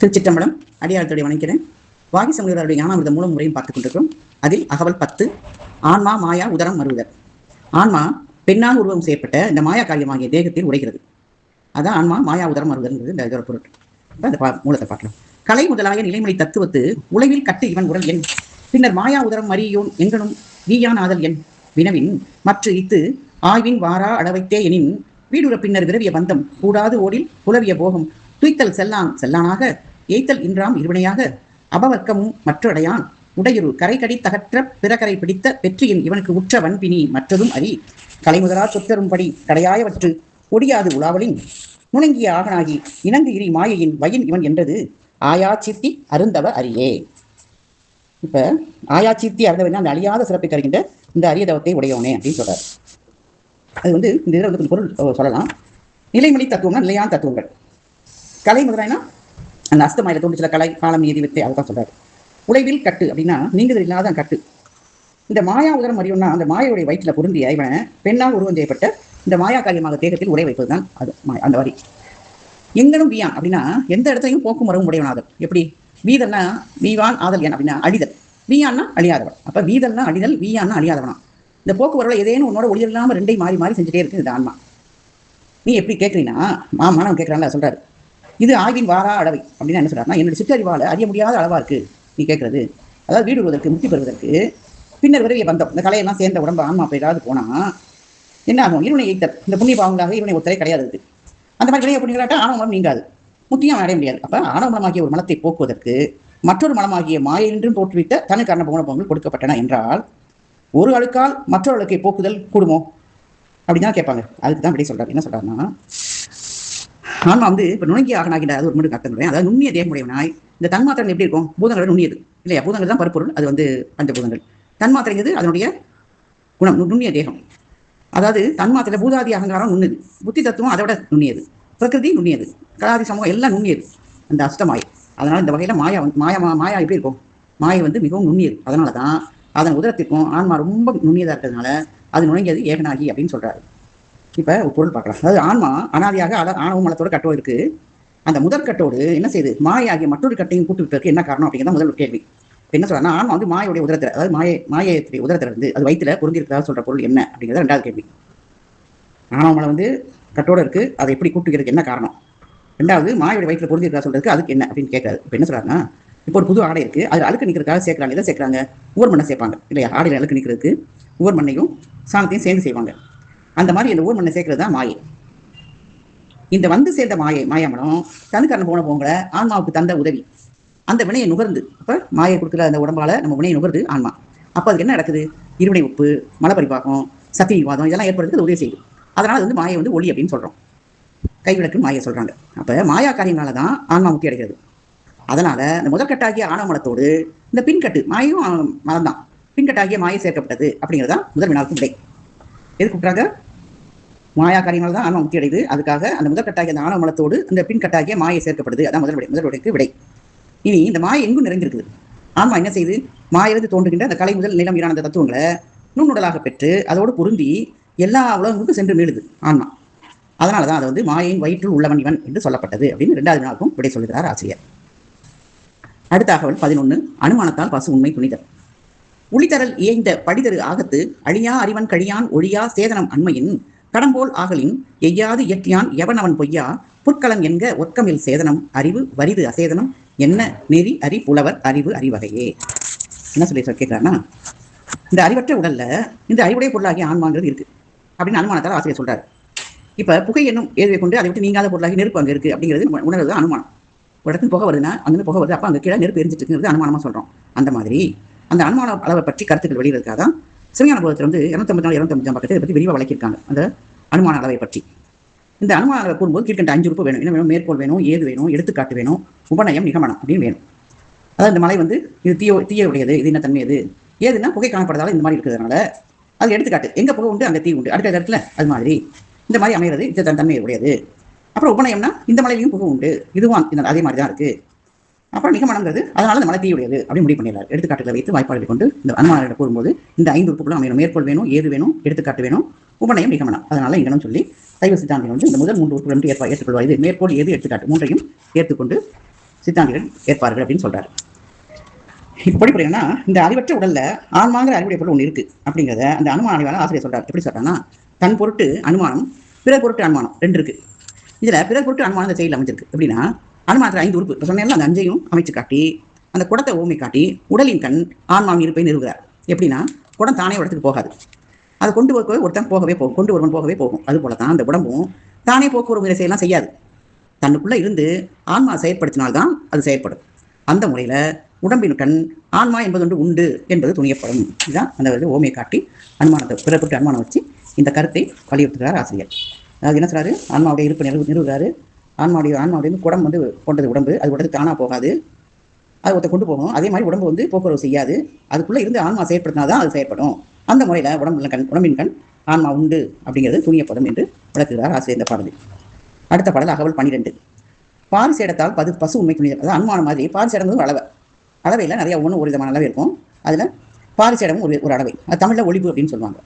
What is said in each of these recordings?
திருச்சிற்றம்பலம். அடியாரத்துடைய வணங்கிறேன். வாகி சமுதாயருடைய ஞானாமிர்த மூலம் முறையும் பார்த்துக் கொண்டிருக்கிறோம். அதில் அகவல் 10 ஆன்மா மாயா உதரம் மறுவுதல். ஆன்மா பெண்ணாக உருவம் செய்யப்பட்ட இந்த மாயா காரியமாகிய தேகத்தில் உடைகிறது. அதான் ஆன்மா மாயா உதரம் மறுவுதல்ங்கிறது இந்த இதோட பொருள். அந்த மூலத்தை பார்க்கலாம். கலை முதலாய நிலைமொழி தத்துவத்து உழைவில் கட்டு இவன் உடல் எண் பின்னர் மாயா உதரம் மறியோன் எங்கனும் வீயான் ஆதல் எண் வினவின் மற்ற இத்து ஆய்வின் வாரா அளவைத்தே எனின் வீடுற பின்னர் விரவிய பந்தம் கூடாது ஓடில் புலவிய போகம் துய்த்தல் செல்லானாக ஏய்த்தல் இன்றாம் இருவினையாக அபவர்க்கமும் மற்றடையான் உடையுறு கரைக்கடி தகற்ற பிறகரை பிடித்த வெற்றியின் இவனுக்கு உற்ற வன்பினி மற்றதும் அறி கலைமுதலா சொத்தரும்படி கடையாயவற்று ஒடியாது உலாவலின் நுணங்கிய ஆகனாகி இணங்கு இரி மாயையின் வயின் இவன் என்றது ஆயா சீர்த்தி அருந்தவ அரியே. இப்ப ஆயா சீர்த்தி அருந்தவன் அந்த அழியாத சிறப்பை தருகின்ற இந்த அரியதவத்தை உடையவனே அப்படின்னு சொல்றாரு. அது இந்த இதில் வந்து பொருள் சொல்லலாம். நிலைமொழி தத்துவம்னா நிலையான தத்துவங்கள். கலை முதலாயினா அந்த அஸ்தமாயில தோன்று சில கலை காலம் நீதி வித்தை அதுதான் சொல்றாரு. உழைவில் கட்டு அப்படின்னா நீங்குதல் இல்லாத கட்டு. இந்த மாயா உதரம் அறியும்னா அந்த மாயவுடைய வயிற்றுல பொருந்திய இவன் பெண்ணால் உருவம் செய்யப்பட்ட இந்த மாயா காரியமாக தேகத்தில் உரை வைப்பது தான் அது அந்த வரி. எங்கனும் வீயான் அப்படின்னா எந்த இடத்தையும் போக்கும் வரவும் உடையவனாதல். எப்படி வீதல்னா வீவான் ஆதல் என் அப்படின்னா அழிதல். வீயான்னா அழியாதவன். அப்ப வீதல்னா அழிதல், வீயான்னா அழியாதவனா. இந்த போக்குவரவுல ஏதேனும் உன்னோட ஒளிதல் இல்லாமல் ரெண்டையும் மாறி மாறி செஞ்சுட்டே இருக்கு இந்த ஆன்மா. நீ எப்படி கேட்குறீங்கன்னா மாணவன் கேட்கறான்ல சொல்றாரு. இது ஆய்வின் வாரா அளவை அப்படின்னா என்ன சொல்றாருன்னா என்னோட சிற்றறிவால அறிய முடியாத அளவா இருக்கு நீ கேட்கறது. அதாவது வீடு வருவதற்கு முக்தி பெறுவதற்கு பின்னர் விரைவிய பந்தம் இந்த கலையெல்லாம் சேர்ந்த உடம்பு ஆன்மா அப்படி ஏதாவது போனா என்ன ஆகும்? இருவினை எய்த்தல். இந்த புண்ணிய பாவங்களாக இருவினை ஒத்தரை கிடையாது. அந்த மாதிரி வினையை புண்ணியங்களாட்ட ஆணவ மலம் நீங்காது, முக்தியும் அடைய முடியாது. அப்ப ஆணவ மலமாகிய ஒரு மலத்தை போக்குவதற்கு மற்றொரு மலமாகிய மாயை என்றும் தோற்றுவித்த தனி காரண போகங்கள் கொடுக்கப்பட்டன என்றால் ஒரு அழுக்கால் மற்றொரு அழுக்கை போக்குதல் கூடுமோ அப்படின்னு கேட்பாங்க. அதுக்கு தான் இப்படி சொல்றாரு. என்ன சொல்றாருன்னா ஆன்மா வந்து இப்ப நுணங்கி ஆகனாகின்ற அது ஒரு மட்டும் அர்த்தம் சொல்றேன். அதாவது நுண்ணிய தேகமுடையவனாய் இந்த தன்மாத்திரம் எப்படி இருக்கும்? பூதங்களோட நுண்ணியது இல்லையா? பூதங்கள் தான் பருப்பொருள். அது வந்து பஞ்சபூதங்கள். தன்மாத்திரைங்கிறது அதனுடைய குணம், நுண்ணிய தேகம். அதாவது தன்மாத்திரை பூதாதி அகங்காரம் நுண்ணுது, புத்தி தத்துவம் அதை விட நுண்ணியது, பிரகிருதி நுண்ணியது, கலாதி சமூகம் எல்லாம் நுண்ணியது அந்த அஷ்டமாய். அதனால இந்த வகையில மாயா எப்படி இருக்கும்? மாயை வந்து மிகவும் நுண்ணியது. அதனாலதான் அதன் உதரத்திற்கும் ஆன்மா ரொம்ப நுண்ணியதா இருக்கிறதுனால அது நுழைஞ்சது ஏகனாகி அப்படின்னு சொல்றாரு. இப்ப ஒரு பொருள் பார்க்கலாம். அதாவது ஆன்மா அனாதியாக ஆணவ மலத்தோட கட்டோடு இருக்கு. அந்த முதற்கட்டோடு என்ன செய்யுது? மாயாகிய மற்றொரு கட்டையும் கூட்டு விட்டதற்கு என்ன காரணம் அப்படிங்கிறத முதல் கேள்வி. என்ன சொல்றா? ஆன்மா வந்து மாயோடைய உதரத்தில், அதாவது மாயத்துடைய உதரத்தில் இருந்து அது வயிற்றுல பொருந்திருக்கிறதா சொல்ற பொருள் என்ன அப்படிங்கிறத ரெண்டாவது கேள்வி. ஆணவ மலை வந்து கட்டோட இருக்கு, அதை எப்படி கூட்டுக்கிறதுக்கு என்ன காரணம்? ரெண்டாவது மாயோடைய வயிற்றுல பொருந்திருக்கிறதா சொல்றதுக்கு அதுக்கு என்ன அப்படின்னு கேட்காது. இப்ப என்ன சொல்றாருன்னா இப்போ ஒரு புது ஆடை இருக்கு, அது அழுக்கு நிற்கிறதுக்காக சேர்க்கிறாங்க. எதை சேர்க்கிறாங்க? ஊர் மண்ணை சேர்ப்பாங்க இல்லையா? ஆடையில் அழுக்கு நிற்கிறதுக்கு ஊர் மண்ணையும் சாணத்தையும் சேர்ந்து செய்வாங்க. அந்த மாதிரி இந்த ஊர் மண்ணை சேர்க்கிறது தான் மாயை. இந்த வந்து சேர்ந்த மாயமனம் தனுக்கரண போன போங்களை ஆன்மாவுக்கு தந்த உதவி. அந்த வினையை நுகர்ந்து அப்ப மாயை கொடுக்குற அந்த உடம்பால நம்ம வினையை நுகர்ந்து ஆன்மா. அப்ப அதுக்கு என்ன நடக்குது? இருவினை உப்பு, மலப்பரிபாகம், சக்தி விவாதம் இதெல்லாம் ஏற்படுறதுக்கு உதவி செய்யுது. அதனால அது வந்து மாயை வந்து ஒளி அப்படின்னு சொல்றோம். கைவிளக்குன்னு மாயை சொல்றாங்க. அப்ப மாயா காரியங்களாலதான் ஆன்மா முக்தி அடைகிறது. அதனால இந்த முதற்கட்டாகிய ஆணவ மலத்தோடு இந்த பின்கட்டு மாயும் மலம் தான் பின்கட்டாகிய மாயை சேர்க்கப்பட்டது அப்படிங்கிறதா முதல் வினாவுக்கு விடை. எது கூப்பிட்டாங்க? மாயா காரியங்கள் தான் ஆன்மா முக்தி அடையுது. அதுக்காக அந்த முதற்கட்டாகிய அந்த ஆணவ மலத்தோடு இந்த பின்கட்டாகிய மாயை சேர்க்கப்படுது. அதான் முதல் விடைக்கு விடை. இனி இந்த மாயை எங்கும் நிறைந்திருக்குது. ஆன்மா என்ன செய்யுது? மாயிலிருந்து தோன்றுகின்ற அந்த கலை முதல் நிலம் ஈரான அந்த தத்துவங்களை நுண்ணுடலாக பெற்று அதோடு பொருந்தி எல்லா உலகங்களுக்கும் சென்று மீளுது ஆன்மா. அதனாலதான் அது வந்து மாயையின் வயிற்றுள் உள்ளவன் இவன் என்று சொல்லப்பட்டது அப்படின்னு இரண்டாவது வினாவுக்கும் விடை சொல்லுகிறார் ஆசிரியர். அடுத்த தகவல் 11 அனுமானத்தால் பசு உண்மை துணிதல். உளித்தரல் இயைந்த படிதரு ஆகத்து அழியா அறிவன் கழியான் ஒழியா சேதனம் அண்மையின் கடம்போல் ஆகலின் எய்யாது இயற்றியான் எவனவன் பொய்யா புற்களன் என்க ஒற்கமில் சேதனம் அறிவு வரிது அசேதனம் என்ன நெறி அறி புலவர் அறிவு அறிவகையே. என்ன சொல்லி கேட்கிறாருன்னா இந்த அறிவற்ற உடல்ல இந்த அறிவுடைய பொருளாகிய ஆன்மாங்கிறது இருக்கு அப்படின்னு அனுமானத்தால் ஆசிரியர் சொல்றாரு. இப்ப புகை என்னும் ஏதுவை கொண்டு அதை விட்டு நீங்காத பொருளாகி நெருப்பு அங்க இருக்கு அப்படிங்கிறது உணர்வு அனுமானம். ஒரு இடத்துல புகை வருதுன்னா அங்கே புகை வருது, அப்ப அங்க கீழே நெருப்பு எரிஞ்சிட்டு இருக்குங்கிறது அனுமானமா சொல்றோம். அந்த மாதிரி அந்த அனுமான அளவை பற்றி கருத்துக்கள் வெளியிடுறதுக்காக தான் சிவஞான போதத்தில் வந்து 254 255 பக்கத்தை இதை பற்றி விரிவாக வழக்கியிருக்காங்க. அந்த அனுமான அளவை பற்றி. இந்த அனுமான அளவை கூறும்போது கீழ்கண்ட 5 உறுப்பு வேணும். என்ன வேணும்? மேற்கோள் வேணும், ஏது வேணும், எடுத்துக்காட்டு வேணும், உபநயம், நிகமனம் அப்படின்னு வேணும். அதாவது இந்த மலை வந்து இது தீய உடையது, இது என்ன தன்மையது, ஏதுன்னா புகை காணப்படுறதால இந்த மாதிரி இருக்கிறதுனால அது எடுத்துக்காட்டு. எங்க புகை உண்டு அங்கே தீ உண்டு, அடுத்த இடத்துல அது மாதிரி இந்த மாதிரி அமைகிறது, இது தன்மை உடையது. அப்புறம் உபநயம்னா இந்த மலையிலையும் புகை உண்டு, இதுவான் அதே மாதிரி தான் இருக்கு. அப்புறம் நிகமனங்கிறது அதனால இந்த மலை தீயுடையது அப்படின்னு முடிவு பண்ணிடுறாரு. எடுத்துக்காட்டுகளை வைத்து வாய்ப்பாடுகளை கொண்டு இந்த அனுமானங்களை கூறும்போது இந்த 5 உறுப்புகளும் அமையணும். மேற்கோள் வேணும், ஏது வேணும், எடுத்துக்காட்டு வேணும், உபநயம், நிகமனம். அதனால இங்கனும் சொல்லி சைவ சித்தாந்தம் வந்து இந்த முதல் 3 உறுப்புகள் ஏற்றுக்கொள்வார். இது மேற்கோள், ஏது, எடுத்துக்காட்டு 3ஐயும் ஏற்றுக்கொண்டு சித்தாந்திகள் ஏற்பார்கள் அப்படின்னு சொல்றாரு. இப்படி புரியணும்னா, இந்த அறிவற்ற உடல்ல ஆன்மாங்கிற அறிவுடைய பொருள் ஒன்று இருக்கு அப்படிங்கிறத அந்த அனுமான அறிவாளர் ஆசிரியர் சொல்றாரு. எப்படி சொல்றாருன்னா, தன் பொருட்டு அனுமானம், பிறர் பொருட்டு அனுமானம் ரெண்டு இருக்கு. இதுல பிறர் பொருட்டு அனுமானம் இந்த செயல் அமைஞ்சிருக்கு. எப்படின்னா, அனுமானத்தில் 5 உறுப்பு இப்போ சொன்னேன்ல, அந்த 5ஐயும் அமைச்சு காட்டி அந்த குடத்தை ஓமை காட்டி உடலின் கண் ஆன்மாவின் இருப்பை நிறுவுகிறார். எப்படின்னா, குடம் தானே இடத்துக்கு போகாது, அதை கொண்டு ஒருத்தன் போகவே போகும், கொண்டு ஒருவன் போகவே போகும். அது போலதான் அந்த உடம்பும் தானே போக்குவரத்து முறை செய்யலாம் செய்யாது. தன்னுக்குள்ள இருந்து ஆன்மா செயற்படுத்தினால்தான் அது செயற்படும். அந்த முறையில உடம்பின் கண் ஆன்மா என்பது ஒன்று உண்டு என்பது துணியப்படும். இதுதான் அந்த ஓமையை காட்டி அனுமானத்தை பிறப்பட்டு அனுமானம் வச்சு இந்த கருத்தை வலியுறுத்துகிறார் ஆசிரியர். அதாவது என்ன சொல்றாரு, ஆன்மாவுடைய இருப்பு நிறுவுகிறாரு. ஆன்மாவுடைய குடம் கொண்டது உடம்பு, அது உடம்பு தானா போகாது, அது ஒருத்த கொண்டு போகும். அதே மாதிரி உடம்பு போக்குவரவு செய்யாது, அதுக்குள்ள இருந்து ஆன்மா செயற்படுத்தினாதான் அது செயற்படும். அந்த முறையில உடம்பின் கண் ஆன்மா உண்டு அப்படிங்கிறது துணியப்படும் என்று விளக்குகிறார் ஆசிரியர் இந்த பாடலில். அடுத்த பாடல் அகவல் 12. பாரிசேடத்தால் பசு உண்மை துணிதல். அதாவது அனுமானம் மாதிரி பாரிசேடங்கிறது அளவையில் நிறைய ஒரு விதமான அளவு இருக்கும். அதில் பாரிசேடமும் ஒரு அளவை, அது தமிழில் ஒளிவு அப்படின்னு சொல்லுவாங்க.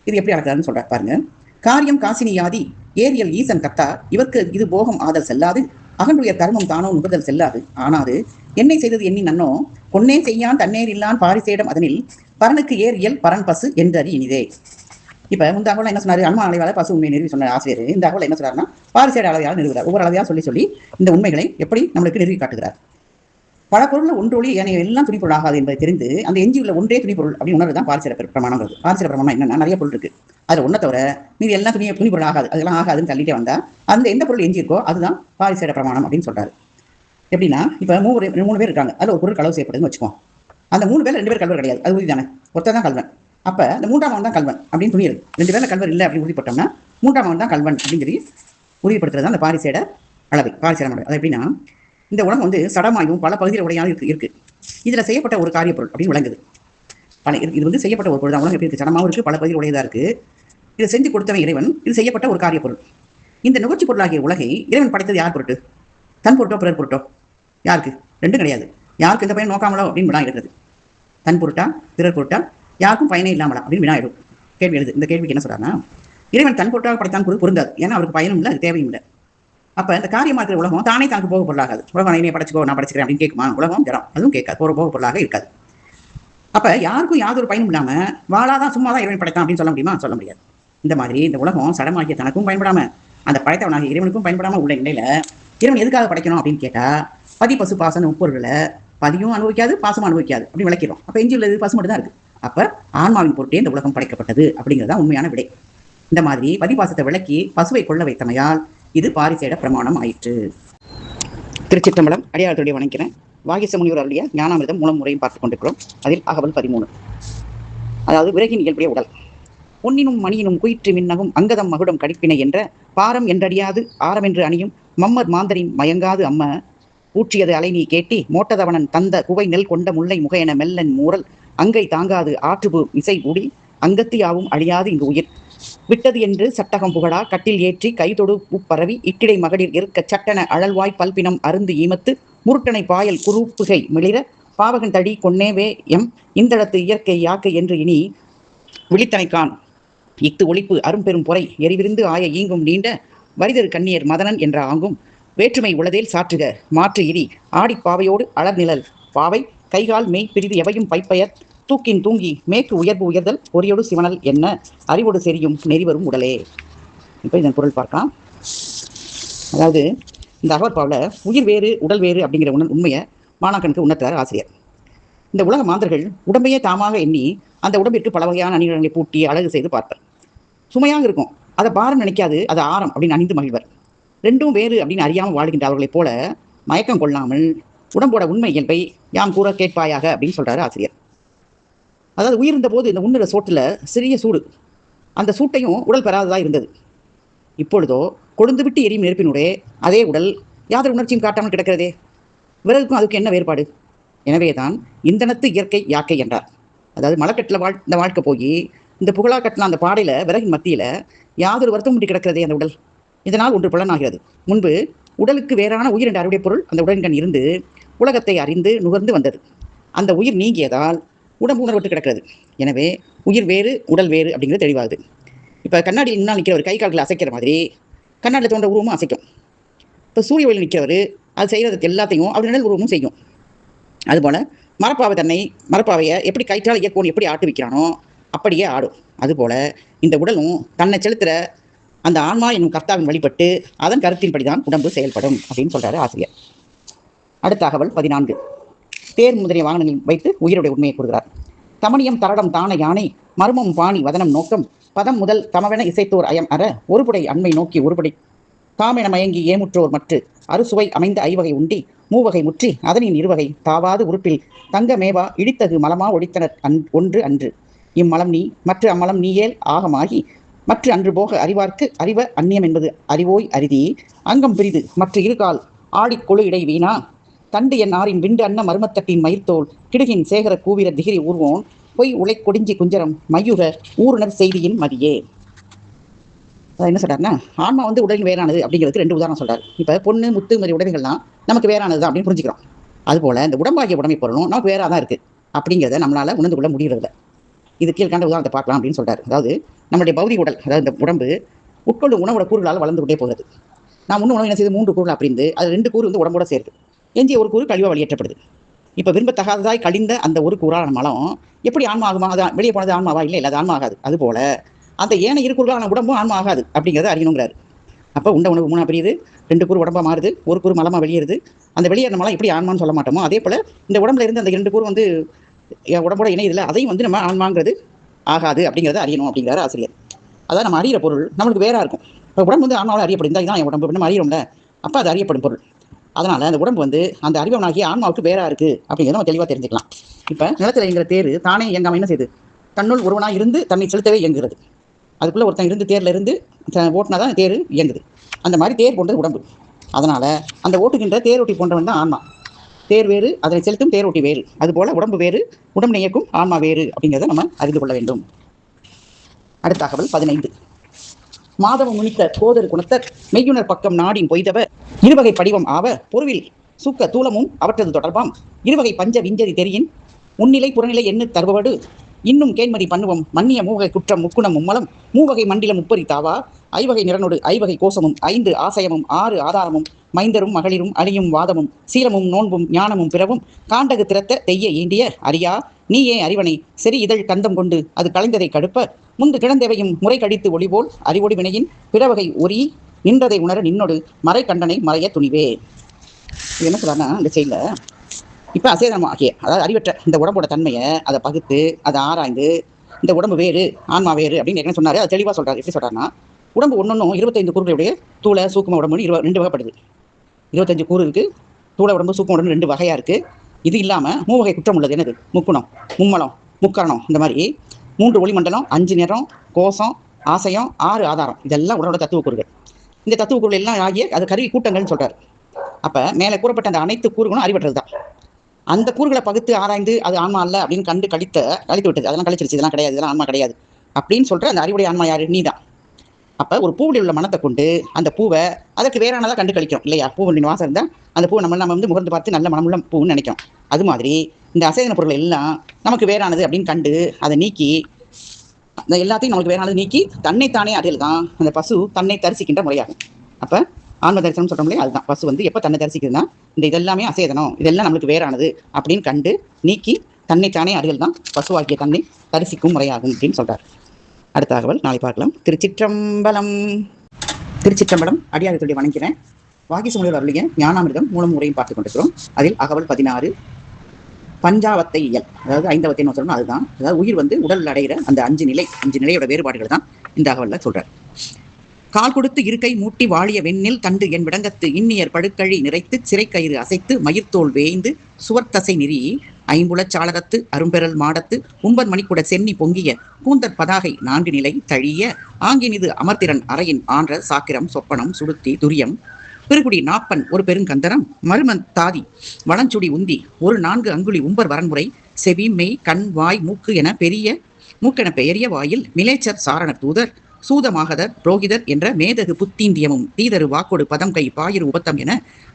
இது எப்படி அளக்கிறாருன்னு சொல்றாரு பாருங்க. காரியம் காசினியாதி ஏரியல் ஈசன் கத்தா இவர்க்கு இது போகம் ஆதல் செல்லாது, அகன்றுய கர்மம் தானோ நுகர்தல் செல்லாது, ஆனாது என்னை செய்தது எண்ணி நன்னோ பொன்னே செய்யான் தன்னேர் இல்லான் பாரிசேடம் அதனில் பரனுக்கு ஏரியல் பரன் பசு என்றறி இனிதே. இப்ப இந்த அகவலை என்ன சொன்னாரு, அனுமான அளவையாளர் பசு உண்மையை நிறுவி சொன்ன ஆசிரியர் இந்த அகவலை என்ன சொல்றாருன்னா, பாரிசேட அளவையால் நிறுவுகிறார். ஒவ்வொரு அளவையா சொல்லி இந்த உண்மைகளை எப்படி நம்மளுக்கு நிறுவி காட்டுகிறார். பல பொருள் ஒன்றொழி ஏனைய எல்லாம் துணிப்பொருள் ஆகாது என்பதை தெரிந்து அந்த எஞ்சி உள்ள ஒன்றே துணிப்பொருள் அப்படின்னு உணர்வுதான் பாரிசேட பிரமாணங்கிறது. பாரிசேட பிரமாணம் என்னன்னா, நிறைய பொருள் இருக்கு, அதுல ஒன்றை தவிர மீது எல்லாம் துணிப்பொருள் ஆகாது, அதெல்லாம் ஆகாதுன்னு தள்ளிட்டே வந்தா அந்த எந்த பொருள் எஞ்சி இருக்கோ அதுதான் பாரிசேட பிரமாணம் அப்படின்னு சொல்றாரு. எப்படின்னா, இப்ப 3 பேர் இருக்காங்க, அதுல ஒரு பொருள் களவு செய்யப்படுதுன்னு வச்சுக்கோம். அந்த 3 பேர் 2 பேர் கல்வர் கிடையாது, அது உறுதிதானே, ஒருத்தர் தான் கல்வன். அப்ப அந்த 3ஆம் தான் கல்வன் அப்படின்னு துணியது. 2 பேர்ல கல்வர் இல்லை அப்படின்னு உறுதிப்பட்டோம்னா 3ஆம் தான் கல்வன் அப்படின்னு சொல்லி உறுதிப்படுத்துறது அந்த பாரிசேட அளவை, பாரிசேட அளவை. அது எப்படின்னா, இந்த உலகம் சடமாயும் பல பகுதியில் உடையாக இருக்கு. இதுல செய்யப்பட்ட ஒரு காரிய பொருள் அப்படின்னு விளங்குது. இது செய்யப்பட்ட ஒரு பொருள் தான். உலகம் எப்படி இருக்கு, சடமாவும் இருக்கு, பல பகுதியில் உடையதா இருக்கு. இதை செஞ்சு கொடுத்தவன் இறைவன். இது செய்யப்பட்ட ஒரு காரிய பொருள். இந்த நுகர்ச்சி பொருளாகிய உலகை இறைவன் படைத்தது யார் பொருட்டு? தன் பொருட்டோ பிறர் பொருட்டோ? யாருக்கு? ரெண்டும் கிடையாது. யாருக்கு இந்த பயன் நோக்காமலோ அப்படின்னு வினா எடுக்கிறது. தன் பொருட்டா பிறர் பொருட்டா, யாருக்கும் பயனே இல்லாமலா அப்படின்னு வினா எடுக்கும். கேள்வி எழுது. இந்த கேள்விக்கு என்ன சொல்றாருன்னா, இறைவன் தன் பொருட்டாக படைத்தான் பொருந்தாது, ஏன்னா அவருக்கு பயனும் இல்லை, அது தேவையும் இல்லை. அப்ப இந்த காரியமா இருக்கிற உலகம் தானே தனக்கு போக பொருளாகாது. உலகம் என்னைய படைச்சுக்கோ நான் படைச்சுக்கிறேன் அப்படின்னு கேட்குமா? உலகம் ஜடம், அதுவும் கேட்காது, போக பொருளாக இருக்காது. அப்ப யாருக்கும் யாதொரு பயனும் இல்லாம வாழாதான் சும்மாதான் இறைவன் படைத்தான் அப்படின்னு சொல்ல முடியுமா? சொல்ல முடியாது. இந்த மாதிரி இந்த உலகம் சடமாகிய தனக்கும் பயன்படாம அந்த படைத்தவனாகிய இறைவனுக்கும் பயன்படாம உள்ள நிலையில இறைவன் எதுக்காக படைக்கணும் அப்படின்னு கேட்டா, பதி பசு பாசன உப்பொருள்களை பதியும் அனுபவிக்காது, பாசமும் அனுபவிக்காது அப்படின்னு விளக்கிறோம். அப்ப எஞ்சி உள்ளது பசு மட்டும் தான் இருக்கு. அப்ப ஆன்மாவின் பொருட்டே இந்த உலகம் படைக்கப்பட்டது அப்படிங்கிறதா உண்மையான விடை. இந்த மாதிரி பதிபாசத்தை விளக்கி பசுவை கொள்ள வைத்தமையால் இது பாரிசேட பிரமாணம் ஆயிற்று. திருச்சிற்றம்பலம். அடியார்களுடைய வணங்கிறேன். வாகீச முனிவர் அருளிய ஞானாமிர்தம் மூலம் முறையும் பார்த்துக் கொண்டிருக்கிறோம். அதில் அகவல் 13. அதாவது விறகின் இயல்புடைய உடல். பொன்னினும் மணியினும் குயிற்று மின்னகும் அங்கதம் மகுடம் கடிப்பினை என்ற பாரம் என்றடியாது ஆரம் என்று அணியும் மம்மர் மாந்தரின் மயங்காது அம்ம ஊற்றியது அலை நீ கேட்டி மோட்டதவனன் தந்த குவை நெல் கொண்ட முல்லை முகையென மெல்லன் மூரல் அங்கை தாங்காது ஆற்றுபு இசை உடி அங்கத்தியாவும் அழியாது இங்கு உயிர் விட்டது என்று சட்டகம் புகழா கட்டில் ஏற்றி கைதொடு உப்பரவி இட்டிடை மகளிர் இருக்க சட்டன அழல்வாய் பல்பினம் அருந்து ஈமத்து முருட்டனை பாயல் குரூப்புகை மிளிர பாவகன் தடி கொன்னேவே எம் இந்தளத்து இயற்கை யாக்கை என்று இனி விழித்தனைக்கான் இத்து ஒழிப்பு அரும்பெரும் பொறை எரிவிருந்து ஆய ஈங்கும் நீண்ட வரிதரு கண்ணியர் மதனன் என்ற ஆங்கும் வேற்றுமை உளதேல் சாற்றுக மாற்று இரி ஆடிப்பாவையோடு அலர்நிழல் பாவை கைகால் மெய் பிரிது எவையும் பைப்பயர் தூக்கின் தூங்கி மேற்கு உயர்வு உயர்தல் பொறியோடு சிவனல் என்ன அறிவோடு செரியும் நெறிவரும் உடலே. இப்போ இதன் பொருள் பார்க்கலாம். அதாவது இந்த அகவற்பாவில் உயிர் வேறு உடல் வேறு அப்படிங்கிற உண்மையை மாணாக்கனுக்கு உணர்த்தார் ஆசிரியர். இந்த உலக மாந்தர்கள் உடம்பையே தாமாக எண்ணி அந்த உடம்பிற்கு பல வகையான அணிகளை பூட்டி அழகு செய்து பார்ப்பர். சுமையாக இருக்கும், அதை பாரம் நினைக்காது, அது ஆரம் அப்படின்னு அணிந்து மகிழ்வர். ரெண்டும் வேறு அப்படின்னு அறியாமல் வாழ்கின்ற அவர்களைப் போல மயக்கம் கொள்ளாமல் உடம்போட உண்மை இயல்பை யாம் கூற கேட்பாயாக அப்படின்னு சொல்றாரு ஆசிரியர். அதாவது உயிர்ந்த போது இந்த உண்ணுற சோற்றுல சிறிய சூடு, அந்த சூட்டையும் உடல் பெறாததா இருந்தது. இப்பொழுதோ கொழுந்து விட்டு எரியும் நெருப்பினுடைய அதே உடல் யாதொரு உணர்ச்சியும் காட்டாமல் கிடக்கிறதே. விறகுக்கும் அதுக்கு என்ன வேறுபாடு? எனவேதான் இந்தனத்து இயற்கை யாக்கை என்றார். அதாவது மலைக்கட்டில் இந்த வாழ்க்கை போய் இந்த புகழா கட்டின அந்த பாடையில விறகின் மத்தியில யாதொரு வருத்தம் முட்டி கிடக்கிறதே அந்த உடல். இதனால் ஒன்று புலனாகிறது. முன்பு உடலுக்கு வேறான உயிர் என்ற அறுவடை பொருள் அந்த உடலின் இருந்து உலகத்தை அறிந்து நுகர்ந்து வந்தது. அந்த உயிர் நீங்கியதால் உடம்பு உணர்வட்டு கிடக்கிறது. எனவே உயிர் வேறு உடல் வேறு அப்படிங்கிறது தெளிவாகுது. இப்போ கண்ணாடியில் முன்னால் நிற்கிறவர் கை கால்களை அசைக்கிற மாதிரி கண்ணாடியில் தோன்ற உருவமும் அசைக்கும். இப்போ சூரிய ஒளியில் நிற்கிறவர் அது செய்கிறதுக்கு எல்லாத்தையும் அப்படி நிழல் உருவமும் செய்யும். அதுபோல் மரப்பாவையை எப்படி கயிற்றால் இயக்குவோம் எப்படி ஆட்டு வைக்கிறானோ அப்படியே ஆடும். அதுபோல் இந்த உடலும் தன்னை செலுத்துகிற அந்த ஆன்மா என்னும் கர்த்தாவின் வழிபட்டு அதன் கருத்தின்படி தான் உடம்பு செயல்படும் அப்படின்னு சொல்கிறாரு ஆசிரியர். அடுத்த தகவல் 14. தேர் முதலிய வாகனங்கள் வைத்து உயிருடைய உண்மையை கூறுகிறார். தமணியம் தரடம் தான யானை மர்மம் பாணி வதனம் நோக்கம் பதம் முதல் தமவென இசைத்தோர் அயம் அற ஒருபடை அண்மை நோக்கி ஒருபடை தாமென மயங்கி ஏமுற்றோர் மற்று அறுசுவை அமைந்த ஐவகை உண்டி மூவகை முற்றி அதனின் இருவகை தாவாது உறுப்பில் தங்க மேவா இடித்தகு மலமா ஒழித்தனர் ஒன்று அன்று இம்மலம் நீ மற்ற அம்மலம் நீயேல் ஆகமாகி மற்ற அன்று போக அறிவார்க்கு அறிவ அந்நியம் என்பது அறிவோய் அரிதி அங்கம் பிரிது மற்ற இருகால் ஆடிக்கொழு இடை வீணா தண்டு என் ஆரின் விண்டு அன்ன மருமத்தட்டின் மயிர்த்தோல் கிடுகின் சேகர கூவிர திகிரி ஊர்வோன் பொய் உலை கொடிஞ்சி குஞ்சரம் மையுற ஊருணர் செய்தியின் மதியே. என்ன சொல்றாருன்னா, ஆன்மா உடலின் வேறானது அப்படிங்கிறதுக்கு 2 உதாரணம் சொல்றாரு. இப்போ பொண்ணு முத்து மாதிரி உடமைகள்லாம் நமக்கு வேறானது தான் அப்படின்னு புரிஞ்சுக்கிறோம். அதுபோல இந்த உடம்பாகிய உடமை பொருளும் நமக்கு வேறாக தான் இருக்குது அப்படிங்கிறத நம்மளால் உணர்ந்து கொள்ள முடியறதில்ல. இது கீழ்கண்ட உதாரணத்தை பார்க்கலாம் அப்படின்னு சொல்றாரு. அதாவது நம்முடைய பௌதிக உடல், அதாவது இந்த உடம்பு உட்கொள்ளும் உணவோட கூறுகளால் வளர்ந்துகிட்டே போகிறது. நான் உணவு என்ன செய்து 3 கூறுகள் அப்படின்னு அது 2 கூறு உடம்போட சேர்த்து எஞ்சிய ஒரு கூறு கழிவாக வெளியேற்றப்படுது. இப்போ விரும்பத்தகாததாய் கழிந்த அந்த ஒரு கூறான மலம் எப்படி ஆன்மா ஆகுமா? அதான் வெளியே போனது ஆன்மாவா? இல்லை, அது ஆன்மா ஆகாது. அதுபோல அந்த ஏன 2 கூறுகளான உடம்பும் ஆன்மா ஆகாது அப்படிங்கிறத அறியணுங்கிறாரு. அப்போ உணவு 3 பிரியுது, 2 கூறு உடம்பா மாறுது, ஒரு கூறு மலமா வெளியேறுது. அந்த வெளியேற மலம் எப்படி ஆன்மான்னு சொல்ல மாட்டோமோ அதே போல இந்த உடம்புல இருந்து அந்த 2 கூறு உடம்போட இணையதில்லை, அதையும் நம்ம ஆன்மாங்கிறது ஆகாது அப்படிங்கிறத அறியணும் அப்படிங்கிறாரு ஆசிரியர். அதான் நம்ம அறிகிற பொருள் நம்மளுக்கு வேறா இருக்கும். இப்போ உடம்பு ஆன்மாவில் அறியப்படும், இதுதான் என் உடம்பு நம்ம அறிகிறோம்ல, அப்போ அது அறியப்படும் பொருள். அதனால் அந்த உடம்பு அந்த அறிவனாகிய ஆன்மாவுக்கு வேறா இருக்குது அப்படிங்கிறத நம்ம தெளிவாக தெரிஞ்சுக்கலாம். இப்போ நிலத்தில் இயங்குற தேர் தானே இயங்காமல் என்ன செய்யுது? தன்னுள் ஒருவனாக இருந்து தன்னை செலுத்தவே இயங்குகிறது. அதுக்குள்ளே ஒருத்தன் இருந்து தேரில் இருந்து ஓட்டினா தான் தேர் இயங்குது. அந்த மாதிரி தேர் போன்றது உடம்பு. அதனால் அந்த ஓட்டுகின்ற தேரோட்டி போன்றவன் தான் ஆன்மா. தேர் வேறு, அதனை செலுத்தும் தேரோட்டி வேறு. அதுபோல் உடம்பு வேறு, உடம்பு இயக்கும் ஆன்மா வேறு அப்படிங்கிறத நம்ம அறிந்து கொள்ள வேண்டும். அடுத்த தகவல் 15. மாதவம் முனித்த கோதரு குணத்தர் மெய்யுணர் பக்கம் நாடின் பொய்தவர் இருவகை படிவம் ஆவ பொருவில் சூக்க தூளமும் அவற்றது தொடர்பாம் இருவகை பஞ்ச விஞ்சதி தெரியின் உன்னிலை புறநிலை எண்ணு தருபவடு இன்னும் கேண்மதி பண்ணுவம் மன்னிய மூவகை குற்றம் முக்குணம் மும்மலம் மூவகை மண்டிலம் முப்பரி தாவா ஐவகை நிறனொடு ஐவகை கோசமும் 5 ஆசயமும் 6 ஆதாரமும் மைந்தரும் மகளிரும் அழியும் வாதமும் சீலமும் நோன்பும் ஞானமும் பிறவும் காண்டகு திறத்த தெய்ய ஈண்டிய அறியா நீயே அறிவனை செறி இதழ் கந்தம் கொண்டு அது கலைந்ததை கடுப்ப முந்து கிடந்தவையும் முறை கடித்து ஒளிபோல் அறிவொடி வினையின் பிறவகை ஒரி நின்றதை உணர நின்னோடு மறை கண்டனை மறைய துணிவே. இது என்ன சொல்றாருன்னா, இந்த செயல இப்போ அசேதனமாகிய அதாவது அறிவற்ற இந்த உடம்போட தன்மையை அதை பகுத்து அதை ஆராய்ந்து இந்த உடம்பு வேறு ஆன்மா வேறு அப்படின்னு என்ன சொன்னாரு, அது தெளிவாக சொல்றாரு. எப்படி சொல்றாருன்னா, உடம்பு ஒன்னொன்னும் 25 கூறுகளுடைய தூள சூக்கும உடம்புன்னு 2 வகைப்படுது. 25 கூறு இருக்கு. தூள உடம்பு சூக்கும உடம்பு 2 வகையா இருக்கு. இது இல்லாமல் மூவகை குற்றம் உள்ளது. என்னது? முக்குணம், மும்மலம், முக்கரணம். இந்த மாதிரி 3 ஒளிமண்டலம், 5 நிறம், கோஷம், ஆசையம், 6 ஆதாரம். இதெல்லாம் உடலோட தத்துவ கூறுகள். இந்த தத்துவ கூறுகள் எல்லாம் ஆகிய அது கருவி கூட்டங்கள்னு சொல்றாரு. அப்போ மேலே கூறப்பட்ட அந்த அனைத்து கூறுகளும் அறிவற்றது தான். அந்த கூறுகளை பகுத்து ஆராய்ந்து அது ஆன்மா அல்ல அப்படின்னு கழித்து விட்டது. அதெல்லாம் கழிச்சிருச்சு, இதெல்லாம் கிடையாது, இதெல்லாம் ஆன்மா கிடையாது அப்படின்னு சொல்ற அந்த அறிவுடைய ஆன்மா யாரு? நீ தான். அப்போ ஒரு பூவில் உள்ள மனத்தை கொண்டு அந்த பூவை அதற்கு வேறானதாக கண்டு கழிக்கிறோம் இல்லையா? பூவின் வாசம் இருந்தால் அந்த பூவை நம்ம முகர்ந்து பார்த்து நல்ல மனமுள்ள பூன்னு நினைக்கிறோம். அது மாதிரி இந்த அசேதன பொருட்கள் எல்லாம் நமக்கு வேறானது அப்படின்னு கண்டு அதை நீக்கி அந்த எல்லாத்தையும் நமக்கு வேறானது நீக்கி தன்னைத்தானே அதில் தான் அந்த பசு தன்னை தரிசிக்கின்ற முறையாகும். அப்போ ஆன்ம தரிசனம் சொல்கிறோம் இல்லையா, அதுதான் பசு எப்போ தன்னை தரிசிக்குதுன்னா இந்த இதெல்லாமே அசேதனம், இதெல்லாம் நம்மளுக்கு வேறானது அப்படின்னு கண்டு நீக்கி தன்னைத்தானே அறிதல் தான் பசுவாகிய தன்னை தரிசிக்கும் முறையாகும் அப்படின்னு சொல்கிறார். அடுத்த தகவல் நாளை பார்க்கலாம். திருச்சிற்றம்பலம். அடியாரத்துடைய வணங்கிறேன். வாகிசமுனிவர் அருளிய ஞானாமிர்தம் மூலம் முறையும் பார்த்து கொண்டிருக்கிறோம். அதில் அகவல் 16 பஞ்சாவத்தை இயல், அதாவது 5வத்தை சொல்லணும். அதுதான் அதாவது உயிர் உடல் அடைகிற அந்த 5 நிலையோட வேறுபாடுகள் தான் இந்த அகவலில் சொல்றார். கால் கொடுத்து இருக்கை மூட்டி வாழிய வெண்ணில் தண்டு என் விடங்கத்து இன்னியர் படுக்கழி நிறைத்து சிறைக்கயிறு அசைத்து மயிர்த்தோல் வேய்ந்து சுவர்த்தசை நெறி ஐம்புலச் சாளரத்து அரும்பெறல் மாடத்து உம்பர் மணிக்குட சென்னி பொங்கிய கூந்தற் பதாகை 4 நிலை தழிய ஆங்கினிது அமர்த்திரன் அறையின் ஆன்ற சாக்கிரம் சொப்பனம் சுடுத்தி துரியம் பெருகுடி நாப்பன் ஒரு பெருங்கந்தரம் மருமன் தாதி வளஞ்சுடி உந்தி ஒரு 4 அங்குலி உம்பர் வரன்முறை செவி மெய் கண் வாய் மூக்கென பெயரிய வாயில் மிலேச்சர் சாரணர் தூதர் சூதமாகதர் புரோகிதர் என்ற மேதகு புத்தீந்தியமும் தீதரு வாக்கொடு பதம் கை பாயிரு உபத்தம் என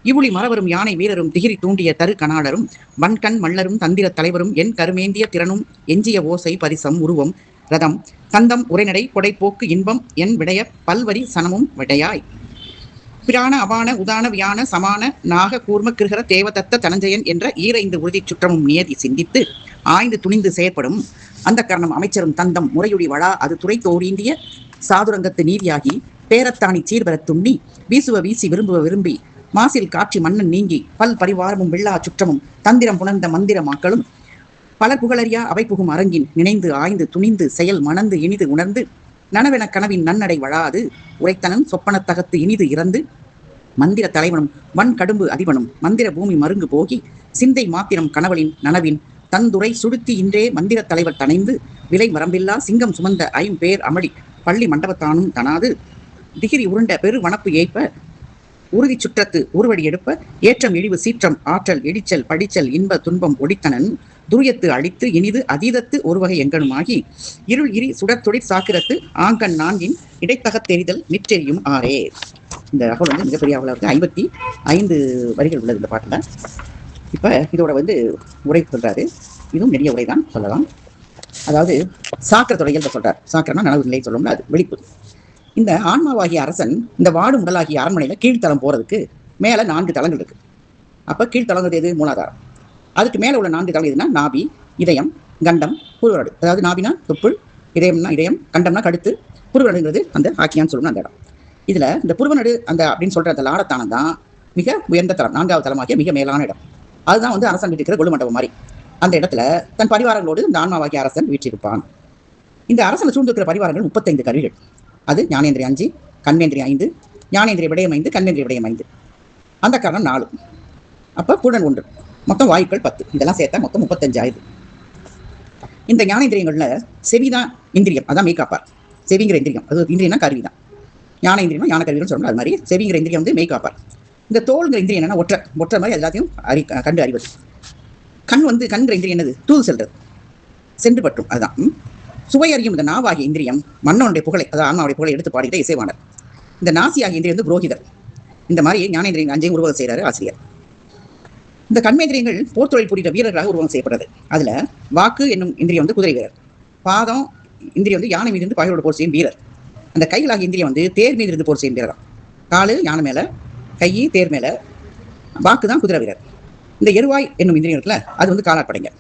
இவுளி மரவரும் யானை வீரரும் திகிரி தூண்டிய தரு கனாடரும் வன்கண் மல்லரும் தந்திர தலைவரும் என் கருமேந்திய திறனும் எஞ்சிய ஓசை பரிசம் உருவம் ரதம் தந்தம் உரைநடை கொடைப்போக்கு இன்பம் என் விடைய பல்வரி சனமும் விடையாய் பிராண அபான உதான வியான சமான நாக கூர்ம கிருகர தேவதத்த தனஞ்சயன் என்ற ஈரைந்து உறுதி சுற்றமும் நியதி சிந்தித்து ஆய்ந்து துணிந்து செயற்படும் அந்த கரணம் அமைச்சரும் தந்தம் முறையுடி வழா அது துறை தோறீந்திய சாதுரங்கத்து நீதியாகி பேரத்தாணி சீர்வரத் துண்ணி வீசுவ வீசி விரும்புவ விரும்பி மாசில் காட்சி மன்னன் நீங்கி பல் பரிவாரமும் வெள்ளா சுற்றமும் தந்திரம் புணர்ந்த மந்திர மாக்களும் பலர் புகழறியா அவை புகும் அரங்கின் நினைந்து ஆய்ந்து துணிந்து செயல் மணந்து இனிது உணர்ந்து நனவென கனவின் நன்னடை வழாது உரைத்தனன் சொப்பனத்தகத்து இனிது இறந்து மந்திர தலைவனும் வன் கடும்பு அதிபனும் மந்திர பூமி மருங்கு போகி சிந்தை மாத்திரம் கனவலின் நனவின் தந்துரை சுடுத்தி இன்றே மந்திர தலைவர் தனைந்து விலை வரம்பில்லா சிங்கம் சுமந்த ஐம்பேர் அமளி பள்ளி மண்டபத்தானும் தனாது திகிரி உருண்ட பெரு வனப்பு ஏய்ப்ப உறுதி சுற்றத்து உருவடி எடுப்ப ஏற்றம் இழிவு சீற்றம் ஆற்றல் இடிச்சல் படிச்சல் இன்ப துன்பம் ஒடித்தனன் துரியத்து அழித்து இனிது அதீதத்து ஒருவகை எங்கனுமாகி இருள் இரி சுடற்தொழிற் சாக்கிரத்து ஆங்கன் நான்கின் இடைத்தகத் தெரிதல் நிற்றெறியும் ஆரே. இந்த அகவல் வந்து மிகப்பெரிய அகவலாக இருக்கு. 55 வரிகள் உள்ளது இந்த பாட்டில். இப்போ இதோட உரை சொல்றாரு. இதுவும் நெடிய உரை தான் சொல்லலாம். அதாவது சாக்கிர தொடைகள் சொல்றார். சாக்கிரனா நனவு நிலை சொல்லணும்னா அது வெளிப்பு. இந்த ஆன்மாவாகிய அரசன் இந்த வாடும் உடலாகிய அரண்மனையில கீழ்த்தளம் போறதுக்கு மேல 4 தளங்கள் இருக்கு. அப்ப கீழ்த்தளங்கிறது எது? மூலாதாரம். அதுக்கு மேல உள்ள 4 தளங்கள் எதுனா நாபி, இதயம், கண்டம், புருவரடு. அதாவது நாபினா தொப்புள், இதயம்னா இதயம், கண்டம்னா கடுத்து, புருவரடுங்கிறது அந்த ஆக்கியான்னு சொல்லணும் அந்த இடம். இதுல இந்த புருவநடு அந்த அப்படின்னு சொல்ற அந்த லாடத்தானம் தான் மிக உயர்ந்த தளம், 4வது தளமாகிய மிக மேலான இடம். அதுதான் அரசன் வீட்டிருக்கிற கொலு மண்டபம் மாதிரி. அந்த இடத்துல தன் பரிவாரங்களோடு இந்த ஆன்மாவாகிய அரசன் வீற்றிருப்பான். இந்த அரசனை சூழ்ந்திருக்கிற பரிவாரங்கள் 35 கருவிகள். அது ஞானேந்திரிய 5, கண்மேந்திரிய 5, ஞானேந்திரிய விடயம் 5, கண்மேந்திரிய விடயம் 5. அந்த காரணம் 4. அப்ப புலன் 1, மொத்தம் வாயுக்கள் 10. இதெல்லாம் சேர்த்தா மொத்தம் 35 ஆயுது. இந்த ஞானேந்திரியங்கள்ல செவிதான் இந்திரியம், அதான் மெய்காப்பார். செவிங்கிற இந்திரியம், அது இந்திரியம்னா கருவி தான். ஞான இந்திரியம் ஞான கருவிகள் சொல்லணும். அது மாதிரி செவிங்கிற இந்திரியம் மெய்காப்பார். இந்த தோல்ங்கிற இந்திரியம் என்னன்னா ஒற்றை மாதிரி எல்லாத்தையும் கண்டு அறிவது. கண்கிற இந்திரியம் என்னது? தூது செல்றது, சென்று பற்றும். அதுதான் சுவை அறியும் இந்த நாவாகிய இந்திரியம் மன்னனுடைய புகழை, அதாவது ஆன்மாவுடைய புகழை எடுத்து பாடிக்கிட்ட இசைவாணர். இந்த நாசி ஆகிய இந்திரியம் புரோகிதர். இந்த மாதிரி ஞானேந்திரியங்கள் 5 உருவகம் செய்யறாரு ஆசிரியர். இந்த கண்மேந்திரியங்கள் போர் தொழில் புரிகிற வீரர்களாக உருவகம் செய்யப்படுறது. அதுல வாக்கு என்னும் இந்திரியம் குதிரை வீரர், பாதம் இந்திரியம் யானை மீது இருந்து பகையோடு போர் செய்யும் வீரர், அந்த கைகளாகிய இந்திரியம் தேர் மீது இருந்து போர் செய்யும் வீரர். காலு யானை மேல, கை தேர் மேல, வாக்கு தான் குதிரை வீரர். இந்த எருவாய் என்னும் இந்திரியம் இருக்குல்ல, அது காலாட்படைங்க.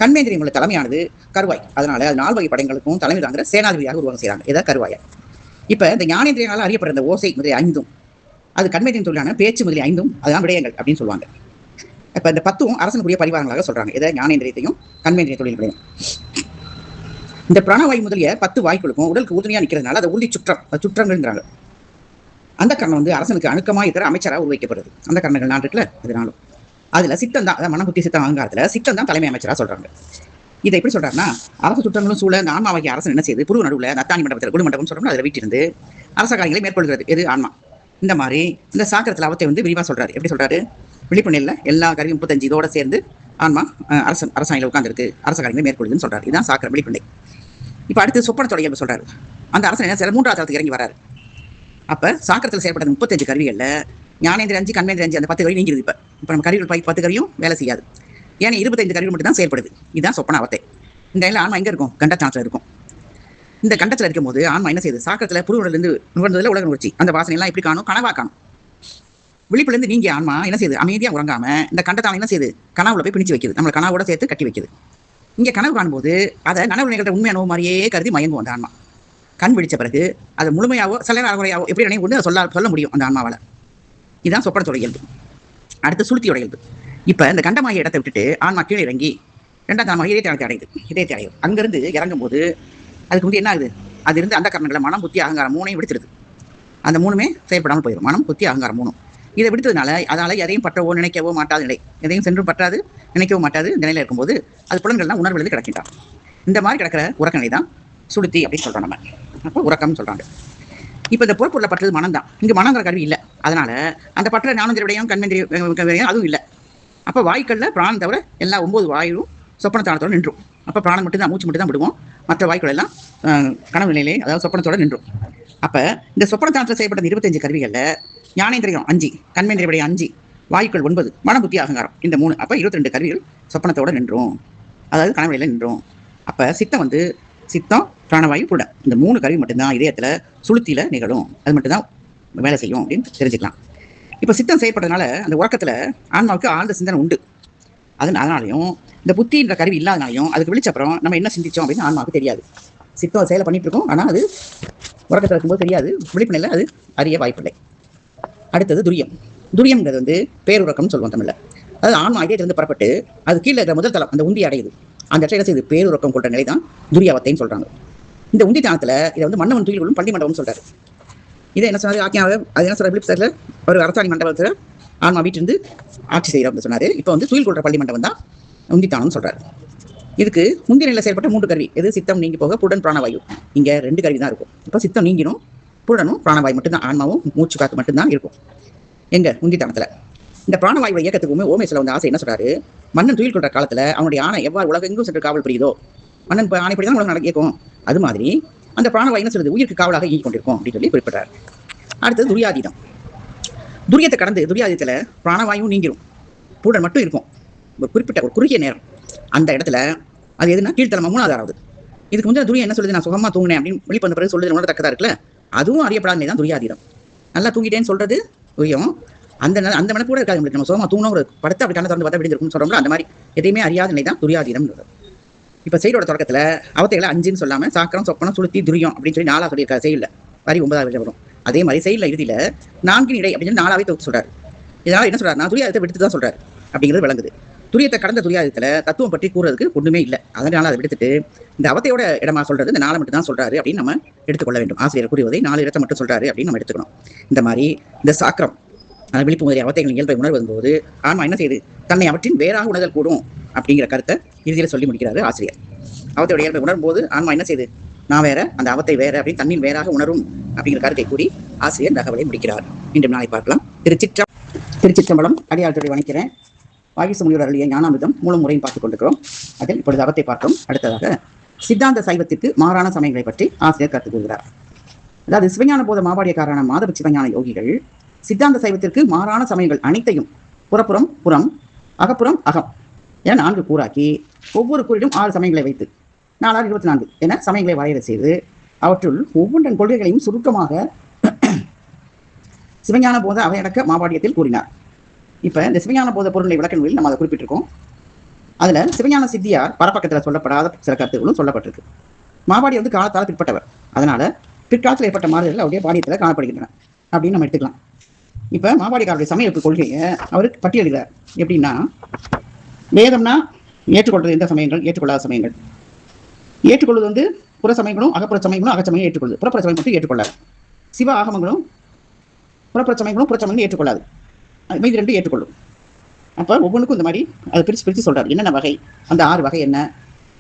கண்மேந்திரியங்களோட தலைமையானது கருவாய். அதனால அது 4 வகை படைகளுக்கும் தலைமை தாங்கிற சேனாதிபதியாக உருவகம் செய்யறாங்க. ஏதாவது கருவாய. இப்ப இந்த ஞானேந்திரியங்களால் அறியப்படுற இந்த ஓசை முதலிய 5 அது கண்மேந்திரியம் தொழிலான பேச்சு முதலிய 5 அதுதான் விடயங்கள் அப்படின்னு சொல்லுவாங்க. இப்ப இந்த 10 அரசனுக்குரிய பரிவாரங்களாக சொல்றாங்க. இதை ஞானேந்திரியத்தையும் கண்மேந்திரிய தொழில்களையும். இந்த பிராணவாயு முதலிய 10 வாய்க்குகளுக்கும் உடலுக்கு உறுதுணையா நிற்கிறதுனால அதை உறுதி சுற்றங்கள்ங்கிறாங்க. அந்த கரணம் அரசனுக்கு அணுக்கமா இருக்கிற அமைச்சராக உருவாக்கப்படுறது. அந்த கரணங்கள் 4 இருக்குல்ல, அதனாலும் அதுல சித்தம் தான், அதாவது மனபுத்தி சித்தம் அகங்காரத்துல சித்தம் தான் தலைமை அமைச்சரா சொல்றாங்க. இதை எப்படி சொல்றாருன்னா, அரசு சுற்றங்களும் சூழ இந்த ஆன்மாவாகிய அரசன் என்ன செய்யுது? புருவ நடுவுல நத்தானி மண்டபத்தில் குழு மண்டபம் சொல்றோம்னா அதுல வீட்டிலிருந்து அரச காரியங்களை மேற்கொள்கிறது. எது? ஆன்மா. இந்த மாதிரி இந்த சாக்கிரத்தில் அவத்தை விரிவா சொல்றாரு. எப்படி சொல்றாரு? விழிப்புணில எல்லா கருவியும் 35 இதோட சேர்ந்து ஆன்மா அரசாணையில உட்கார்ந்துருக்கு, அரச காரியங்களை மேற்கொள்ளுதுன்னு சொல்றாரு. இதுதான் சாக்கிரம், விழிப்புணை. இப்ப அடுத்து சொப்பன தொடர்பு சொல்றாரு. அந்த அரசன் என்ன செய்ய 3வது தளத்துக்கு இறங்கி வராரு. அப்ப சாக்கிரத்தில் செயல்பட்ட 35 கருவிகள்ல ஞானேந்திர 5, கண்மேந்திர 5 அந்த 10 கருவி நீங்கிருது. இப்ப நம்ம கருவிகள் 10 கருவியும் வேலை செய்யாது. ஏன்னா 25 கருவிகள் மட்டும் தான் செயல்படுது. இதுதான் சொப்பன அவத்தை. இந்த நிலையில ஆன்மா எங்க இருக்கும்? கண்டத்தானத்துல இருக்கும். இந்த கண்டத்துல இருக்கும் போது ஆன்மா என்ன செய்யுது? சாக்கிரத்துல புருவனில இருந்து நுகர்ந்ததுல உலக உணர்ச்சி அந்த வாசனை எல்லாம் எப்படி காணும்? கனவா காணும். விழிப்புல இருந்து நீங்க ஆன்மா என்ன செய்யுது? அமைதியா உறங்காம இந்த கண்டத்தான என்ன செய்யுது? கனவுல போய் பிணிச்சு வைக்குது. நம்மள கனவோட சேர்த்து கட்டி வைக்குது. இங்க கனவு காணும்போது அதை நனவு நிகழ்த்த உண்மையான மாதிரியே கருதி மயங்கும் அந்த ஆன்மா. கண் விழிச்ச பிறகு அது முழுமையாவோ சில அறகுறையாவோ எப்படி நினைவு கொண்டு சொல்ல முடியும் அந்த ஆன்மாவால. இதுதான் சொப்பனத்தோட இயல்பு. அடுத்து சுளுத்தியோட இயல்பு. இப்ப இந்த கண்டமாகிய இடத்தை விட்டுட்டு ஆன்மா கீழே இறங்கி 2வது தளமாக இதயத்தை அடையுது. இதயத்தை அடையும். அங்கிருந்து இறங்கும் போது அதுக்கு என்ன ஆகுது? அது இருந்து அந்த கரணங்களை மனம், புத்தி, அகங்காரம் 3ஐயும் விடுத்துருது. அந்த 3மே செயல்படாமல் போயிடும். மனம், புத்தி, அகங்காரம் 3. இதை விடுத்ததுனால அதனால எதையும் பற்றவோ நினைக்கவோ மாட்டாத நிலை, எதையும் சென்றும் பற்றாது நினைக்கவும் மாட்டாது இந்த நிலையில இருக்கும்போது அது புலன்கள்லாம் உணர்வுகளுக்கு கிடக்கின்றான். இந்த மாதிரி கிடக்கிற உறக்க நிலை தான் சுளுத்தி அப்படின்னு சொல்றோம் நம்ம. அப்போ உறக்கம்னு சொல்றாங்க. இப்ப இந்த பொறுப்புள்ள பற்றது மனம் தான். இங்க மனங்கிற கருவி இல்லை. அதனால அந்த பற்ற ஞானேந்திரிய விடயம், கண்மேந்திரிய அதுவும் இல்லை. அப்ப வாய்க்கள்ல பிராணம் தவிர எல்லா 9 வாயும் சொப்பனத்தானத்தோட நின்றும். அப்ப பிராணம் மட்டும் தான், மூச்சு மட்டும் தான் விடுவோம். மற்ற வாய்க்கள் எல்லாம் கனவு நிலையிலே, அதாவது சொப்பனத்தோட நின்றும். அப்ப இந்த சொப்பனத்தானத்தில் செய்யப்பட்ட 25 கருவிகள்ல ஞானேந்திரியம் 5, கண்மேந்திரிய விடயம் 5, வாயுக்கள் 9, மன, புத்தி, அகங்காரம் இந்த 3. அப்ப 22 கருவிகள் சொப்பனத்தோட நின்றும், அதாவது கனவு நிலையில நின்றும். அப்ப சித்தம் பிராணவாயு புட இந்த 3 கருவி மட்டும்தான் இதயத்துல சுளுத்தியில நிகழும். அது மட்டும்தான் வேலை செய்யும் அப்படின்னு தெரிஞ்சுக்கலாம். இப்போ சித்தம் செயல்படுறதுனால அந்த உறக்கத்தில் ஆன்மாவுக்கு ஆழ்ந்த சிந்தனை உண்டு. அதனாலையும் இந்த புத்தின்ற கருவி இல்லாதனாலையும் அதுக்கு விழிச்சப்புறம் நம்ம என்ன சிந்திச்சோம் அப்படின்னு ஆன்மாவுக்கு தெரியாது. சித்தம் செயலை பண்ணிட்டு இருக்கோம், ஆனால் அது உறக்கத்தில் இருக்கும்போது தெரியாது. விழிப்பு நிலை அது அறிய வாய்ப்பில்லை. அடுத்தது துரியம். துரியம்ங்கிறது வந்து பேருறக்கம்னு சொல்லுவோம் தமிழில். அதாவது ஆன்மா இதயத்திலிருந்து புறப்பட்டு அது கீழே இருக்கிற முதல் தளம் அந்த உந்தி அடையுது. அந்த இடத்துல செய்து பேருறக்கம் கொண்ட நிலை தான் துரியாவத்தைன்னு சொல்றாங்க. இந்த உந்தி தானத்தில் இதை வந்து மன்னவன் துயில்களும் பள்ளி மண்டபம்னு சொல்றாரு. இதை என்ன சொன்னாரு ஆக்கியாவை, அது என்ன சொல்ற பிலிப்ஸில் ஒரு அரசாணி மண்டபத்தில் ஆன்மா வீட்டிலிருந்து ஆட்சி செய்கிறோம் அப்படின்னு சொன்னாரு. இப்போ வந்து துயில் கொள்ற பள்ளி மண்டபம் தான் உந்தித்தானம்னு சொல்றாரு. இதுக்கு முந்தைய நிலையில் செயல்பட்ட 3 கருவி எது? சித்தம் நீங்கி போக புடன் பிராணவாயு. இங்கே 2 கருவி தான் இருக்கும். இப்போ சித்தம் நீங்கிடும், புடனும் பிராணவாயு மட்டும்தான், ஆன்மாவும் மூச்சு காத்து மட்டும்தான் இருக்கும் எங்க உந்தித்தானத்தில். இந்த பிராணவாயு இயக்கத்துக்கு ஓமேஸ்வரர் வந்து ஆசை என்ன சொல்றாரு? மன்னன் துயில் கொள்ற காலத்தில் அவனுடைய ஆணை எவ்வாறு உலகெங்கும் சென்று காவல் புரியுதோ, மன்னன் ஆணைப்படி தான் உலகம் நடக்கும், அது மாதிரி அந்த பிராணவாயு என்ன சொல்றது? உயிருக்கு காவலாக இயங்கி கொண்டிருக்கும் அப்படின்னு சொல்லி குறிப்பிட்டார். அடுத்தது துரியாதீதம். துரியத்தை கடந்து துரியாதீதத்தில் பிராணவாயும் நீங்கிரும், பூடன் மட்டும் இருக்கும் ஒரு குறிப்பிட்ட ஒரு குறுகிய நேரம். அந்த இடத்துல அது எதுனா கீழ்த்தலமா 3வது. இதுக்கு முந்தைய துரியம் என்ன சொல்லுது? நான் சுகமா தூங்கினேன் அப்படின்னு வெளிப்பந்த பிறகு சொல்லுது, உணரத்தக்கதா இருக்குல்ல. அதுவும் அறியப்படாத தான் துரியாதீதம். நல்லா தூங்கிட்டேன்னு சொல்றது துரியம். அந்த மனப்பு கூட இருக்காது. நம்ம சுகமா தூங்கணும், ஒரு படத்தை அப்படி கண்ணை திறந்து பார்த்தா விடுஞ்சிருக்கும்னு சொல்றோம்ல, அந்த மாதிரி எதையுமே அறியாத நிலை தான் துரியாதீதம். இப்போ செயலோட தொடக்கத்தில் அவத்தைகளை 5ன்னு சொல்லாமல் சாக்கரம், சொப்பனம், சுளுத்தி, துரியம் அப்படின்னு சொல்லி 4 சொல்லியிருக்காரு. செயலில் வரி 9வது வரும். அதே மாதிரி செயலில் இறுதியில் 4 இடை அப்படின்னு 4ஆவே தொகுத்து சொல்றாரு. இதனால என்ன சொல்றாரு? நான் துரியாதத்தை விடுத்து தான் சொல்றாரு அப்படிங்கிறது விளங்குது. துரியத்தை கடந்த துரியாதத்தில் தத்துவம் பற்றி கூறுறதுக்கு ஒன்றுமே இல்லை. அதனால அதை விடுத்துட்டு இந்த அவத்தையோட இடமா சொல்றது இந்த 4 மட்டும் தான் சொல்றாரு அப்படின்னு நம்ம எடுத்துக்கொள்ள வேண்டும். ஆசிரியர் கூறுவதை 4 இடத்தை மட்டும் சொல்றாரு அப்படின்னு நம்ம எடுத்துக்கணும். இந்த மாதிரி இந்த சாக்கரம் விழிப்பு முதலிய அவத்தைகளின் இயல்பை உணர்வதும் போது ஆன்மா என்ன செய்யுது? தன்னை அவற்றின் வேறாக உணர்தல் கூடும் அப்படிங்கிற கருத்தை இறுதியில் சொல்லி முடிக்கிறாரு ஆசிரியர். அவத்தையோட இயல்பை உணரும் போது ஆன்மா என்ன செய்யுது? நான் வேற, அந்த அவத்தை வேற அப்படின்னு தன்னின் வேறாக உணரும் அப்படிங்கிற கருத்தை கூறி ஆசிரியர் தகவலை முடிக்கிறார். மீண்டும் நாளை பார்க்கலாம். திருச்சிற்றம்பலம். அடியாளத்துடைய வணிக்கிறேன். வாகிச முனிவர் அருளிய ஞானாமிர்தம் மூலம் முறையும் பார்த்துக் கொண்டிருக்கிறோம். அதில் இப்பொழுது அவத்தை பார்த்தோம். அடுத்ததாக சித்தாந்த சைவத்திற்கு மாறான சமயங்களை பற்றி ஆசிரியர் கற்றுக் கொள்கிறார். அதாவது சிவஞான போத மாபாடியக்காரான மாதவ சிவஞான யோகிகள் சித்தாந்த சைவத்திற்கு மாறான சமயங்கள் அனைத்தையும் புறப்புறம் புறம், அகப்புறம் அகம் என 4 கூறாக்கி ஒவ்வொரு கூறிலும் 6 சமயங்களை வைத்து 4 24 என சமயங்களை வரையறை செய்து அவற்றுள் ஒவ்வொன்றின் கொள்கைகளையும் சுருக்கமாக சிவஞான போத அவையடக்க மாபாடியத்தில் கூறினார். இப்ப இந்த சிவஞான போத பொருளை விளக்க நூலில் நம்ம அதை குறிப்பிட்டிருக்கோம். அதுல சிவஞான சித்தியார் பரப்பக்கத்தில் சொல்லப்படாத சில கருத்துகளும் சொல்லப்பட்டிருக்கு. மாபாடி வந்து காலத்தால் பிற்பட்டவர், அதனால பிற்காலத்தில் ஏற்பட்ட மாறுதல்கள் அவருடைய பாடியத்தில் காணப்படுகின்றன அப்படின்னு நம்ம எடுத்துக்கலாம். இப்ப மாபாடிக்காரருடைய சமயப்பு கொள்கையை அவருக்கு பட்டியலிடுறார். எப்படின்னா, வேதம்னா ஏற்றுக்கொள்றது எந்த சமயங்கள், ஏற்றுக்கொள்ளாத சமயங்கள். ஏற்றுக்கொள்வது வந்து புற சமயங்களும் அகப்புற சமயங்களும் அகச்சமயம் ஏற்றுக்கொள்ளுது, புறப்புற சமயம் மட்டும் ஏற்றுக்கொள்ளாது. சிவ ஆகமங்களும் புறப்புற சமயங்களும் புறச்சமயங்களும் ஏற்றுக்கொள்ளாது, மீதி 2 ஏற்றுக்கொள்ளும். அப்போ ஒவ்வொன்றுக்கும் இந்த மாதிரி அதை பிரித்து சொல்றாரு. என்னென்ன வகை, அந்த 6 வகை என்ன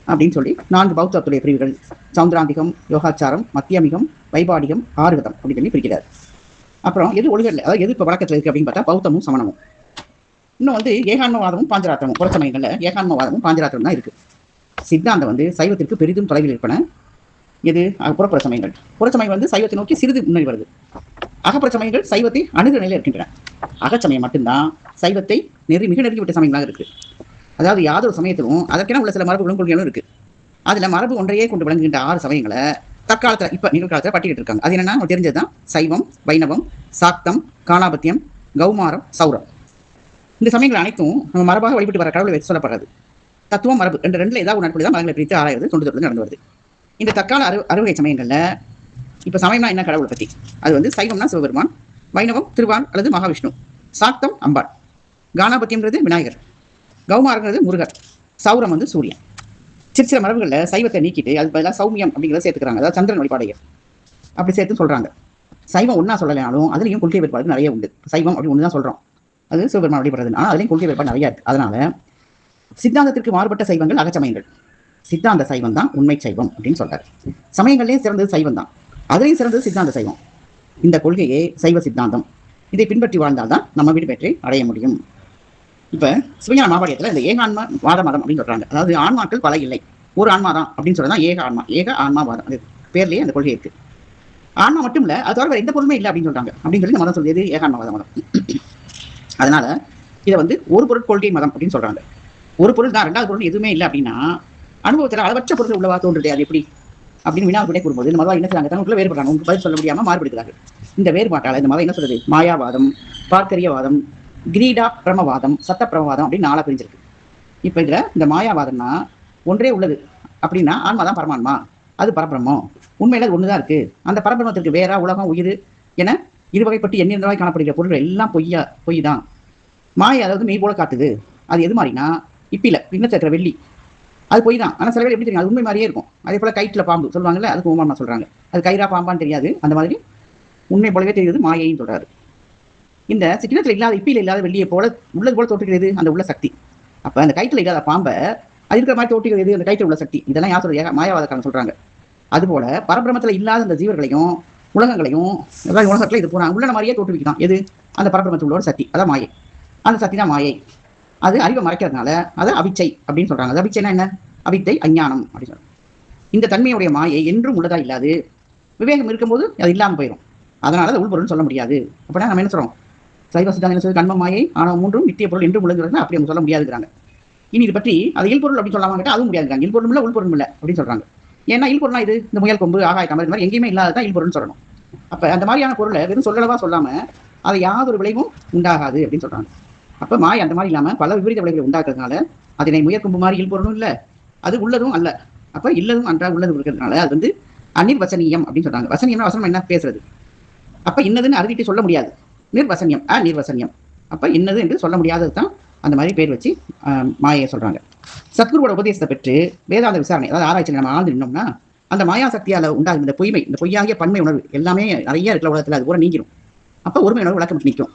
அப்படின்னு சொல்லி 4 பௌத்தத்துடைய பிரிவுகள்: சௌந்திராந்திகம், யோகாச்சாரம், மத்தியமிகம், வைபாடிகம், ஆறுகதம் அப்படின்னு சொல்லி பிரிக்கிறார். அப்புறம் எது ஒழுகல்ல, அதாவது எது இப்போ வழக்கத்தில் இருக்கு அப்படின்னு பார்த்தா பௌத்தமும் சமணமும். இன்னும் வந்து ஏகான்மவாதமும் பாஞ்சராத்திரமும். புற சமயங்கள்ல ஏகான்மவாதமும் பாஞ்சராத்திரம் தான் இருக்கு. சித்தாந்தம் வந்து சைவத்திற்கு பெரிதும் தொலைவில் இருப்பன. எது? புறப்புற சமயங்கள். புறச்சமயம் வந்து சைவத்தை நோக்கி சிறிது முன்னேறி வருது. அகப்புற சமயங்கள் சைவத்தை அணுகு நிலையில் இருக்கின்றன. அகச்சமயம் மட்டும்தான் சைவத்தை மிக நெருங்கிவிட்ட சமயங்களாக இருக்கு. அதாவது யாதொரு சமயத்திலும் அதற்கென உள்ள சில மரபுகளும் கொள்கைகளும் இருக்கு. அதுல மரபு ஒன்றையே கொண்டு விளங்குகின்ற 6 சமயங்களை தற்காலத்துல இப்ப நிகழ்காலத்துல பட்டியலிட்டு இருக்காங்க. அது என்னன்னா தெரிஞ்சதுதான் சைவம், வைணவம், சாக்தம், காலாபத்தியம், கௌமாரம், சௌரம். இந்த சமயங்கள் அனைத்தும் நம்ம மரபாக வழிபட்டு வர கடவுளை வச்சு சொல்லப்படுறது. தத்துவம் மரபு ரெண்டுல ஏதாவது உணர்வு தான் மதங்களை பிரித்து ஆராய்வது தொண்டு தொட்டு நடந்து வருது. இந்த தற்கால அறுவகை சமயங்கள்ல இப்ப சமயம்னா என்ன, கடவுளை பத்தி. அது வந்து சைவம்னா சிவபெருமான், வைணவம் திருவான் அல்லது மகாவிஷ்ணு, சாக்தம் அம்பாள், கானாபத்தியம்ன்றது விநாயகர், கௌமாரங்கிறது முருகர், சௌரம் வந்து சூரியன். சில மரபுகளில் சைவத்தை நீக்கிட்டு அது பதிலாக சௌமியம் அப்படிங்கிறத சேர்த்துக்கிறாங்க. அதாவது சந்திரன் வழிபாடையர் அப்படி சேர்த்து சொல்றாங்க. சைவம் ஒன்னா சொல்லலைனாலும் அதுலேயும் கொள்கை வேறுபாடு நிறைய உண்டு. சைவம் அப்படி ஒன்று தான் சொல்றோம், அது சிவபெருமான் வழிபடுறது. ஆனால் அதுலேயும் கொள்கை வேறுபாடு நிறைய இருக்கு. அதனால சித்தாந்தத்திற்கு மாறுபட்ட சைவங்கள் அகச்சமயங்கள். சித்தாந்த சைவம் தான் உண்மை சைவம் அப்படின்னு சொல்றாரு. சமயங்கள்லேயும் சிறந்தது சைவம் தான், அதுலேயும் சிறந்தது சித்தாந்த சைவம். இந்த கொள்கையே சைவ சித்தாந்தம். இதை பின்பற்றி வாழ்ந்தால்தான் நம்ம வீடு பெற்றை அடைய முடியும். இப்ப சிவஞான மாபாடியத்துல இந்த ஏகான்மா வாத மதம் அப்படின்னு சொல்றாங்க. அதாவது ஆன்மாக்கள் பல இல்லை, ஒரு ஆன்மா தான் அப்படின்னு சொல்றதான் ஏக ஆன்மா வாதம். அது பேர்லயே அந்த கொள்கை இருக்கு. ஆன்மா மட்டும் இல்ல, அது தவிர எந்த பொருளுமே இல்லை அப்படின்னு சொல்றாங்க. அப்படின்னு சொல்லி இந்த மதம் சொல்றது ஏகான்மவாத மதம். அதனால இதை வந்து ஒரு பொருள் கொள்கை மதம் அப்படின்னு சொல்றாங்க. ஒரு பொருள் தான், 2வது பொருள் எதுவுமே இல்லை அப்படின்னா அனுபவத்துல அளவற்ற பொருள் உள்ளவா தோன்றுது. அது எப்படி? அப்படின்னு வினாவுடைய கூறும்போது இந்த மதம் என்ன செய்றாங்க, தங்களுக்குள்ள வேறுபடுறாங்க, உங்களுக்கு பதில் சொல்ல முடியாம மாறுபடுகிறார்கள். இந்த வேறுபாட்டால இந்த மதம் என்ன சொல்றது, மாயாவாதம், பார்க்கரியவாதம், கிரீடா பிரமவாதம், சத்த பிரமவாதம் அப்படின்னு 4 பிரிஞ்சிருக்கு. இப்ப இதுல இந்த மாயாவாதம்னா ஒன்றே உள்ளது அப்படின்னா ஆன்மா தான் பரமான்மா, அது பரபிரம்மம், உண்மையில அது ஒண்ணுதான் இருக்கு, அந்த பரபிரமத்திற்கு வேற உலகம் உயிர் என இருவகைப்பட்டு எண்ணிறந்தவாய் காணப்படுகிற பொருள்கள் எல்லாம் பொய் தான். மாயை அதாவது மெய் போல காட்டுது. அது எது மாதிரினா இப்பில பின்னத்தில் இருக்கிற வெள்ளி, அது பொய் தான். ஆனால் சில பேர் எப்படி தெரியும், அது உண்மை மாதிரியே இருக்கும். அதே போல கயிற்றுல பாம்பு சொல்லுவாங்கல்ல, அதுக்கு உமாமா சொல்றாங்க, அது கயிறா பாம்பான்னு தெரியாது, அந்த மாதிரி உண்மை போலவே தெரியுது மாயைன்னு சொல்றாரு. இந்த சிக்கனத்தில் இல்லாத இப்பில இல்லாத வெள்ளியை போல உள்ளது போல தோற்றுகிறது அந்த உள்ள சக்தி. அப்ப அந்த கயிற்றுல இல்லாத பாம்பை அது இருக்கிற மாதிரி தோற்றுகிறது அந்த கயிற்றுல உள்ள சக்தி. இதெல்லாம் யார் சொல்றது, மாயாவாதக்காரன் சொல்றாங்க. அதுபோல பரபிரமத்தில் இல்லாத அந்த ஜீவர்களையும் உலகங்களையும் உலகத்துல இது போறாங்க உள்ள மாதிரியே தோற்றுவிக்கலாம். எது, அந்த பரபிரமத்தில் உள்ள ஒரு சக்தி, அதான் மாயை. அந்த சக்தி தான் மாயை. அது அறிவை மறைக்கிறதுனால அது அவிச்சை அப்படின்னு சொல்றாங்க. அது அவிச்சைனா என்ன, அவித்தை அஞ்ஞானம் அப்படின்னு சொல்றாங்க. இந்த தன்மையுடைய மாயை என்றும் உள்ளதா இல்லாது விவேகம் இருக்கும்போது அது இல்லாமல் போயிடும். அதனால அது உள்பொருள்னு சொல்ல முடியாது. அப்படின்னா நம்ம என்ன சொல்றோம், சைவ சித்தாந்தம் என்ன சொல்றது, கண்ம மாயை ஆணவம் மூன்றும் நித்திய பொருள் என்றும் உள்ளதுங்கிறது அப்படி அவங்க சொல்ல முடியாதுங்கிறாங்க. இனி இது பற்றி அது இல்பொருள் அப்படின்னு சொல்லாம கேட்டால் அதுவும் முடியாதுங்கிறாங்க. இல்பொருள் இல்லை உள்பொருள் இல்லை அப்படின்னு சொல்றாங்க. ஏன்னா இல்பொருள்னா இது இந்த முயல் கொம்பு ஆகாய கமர் இந்த மாதிரி எங்கேயுமே இல்லாததான் இல்பொருள்னு சொல்லணும். அப்ப அந்த மாதிரியான பொருளை வெறும் சொல்லளவா சொல்லாம அதை யாதொரு விளைவும் உண்டாகாது அப்படின்னு சொல்றாங்க. அப்ப மாய் அந்த மாதிரி இல்லாம பல விபரீத விளைவுகளை உண்டாக்குறதுனால அதனை முயற்கொம்பு மாதிரி இல்பொருளும் இல்லை, அது உள்ளதும் அல்ல. அப்ப இல்லதும் அன்றா உள்ளதும் இருக்கிறதுனால அது வந்து அநிர்வசனீயம் அப்படின்னு சொல்றாங்க. வசனியம்னா வசனம் என்ன, பேசுறது. அப்ப இன்னதுன்னு அறுதிட்டு சொல்ல முடியாது. நிர்வசனியம் அநிர்வசனியம். அப்ப இன்னது என்று சொல்ல முடியாதது தான் அந்த மாதிரி பேர் வச்சு மாயை சொல்றாங்க. சத்குருவோட உபதேசத்தை பெற்று வேதாந்த விசாரணை அதாவது ஆராய்ச்சி நம்ம ஆழ்ந்து நின்னோம்னா அந்த மாயா சக்தியால உண்டாகும் இந்த பொய்மை, இந்த பொய்யாகிய பன்மை உணர்வு எல்லாமே நிறைய இருக்கிற உலகத்துல அது கூட நீங்கிடும். அப்ப ஒருமை உணர்வு விளக்கம் நிற்கும்.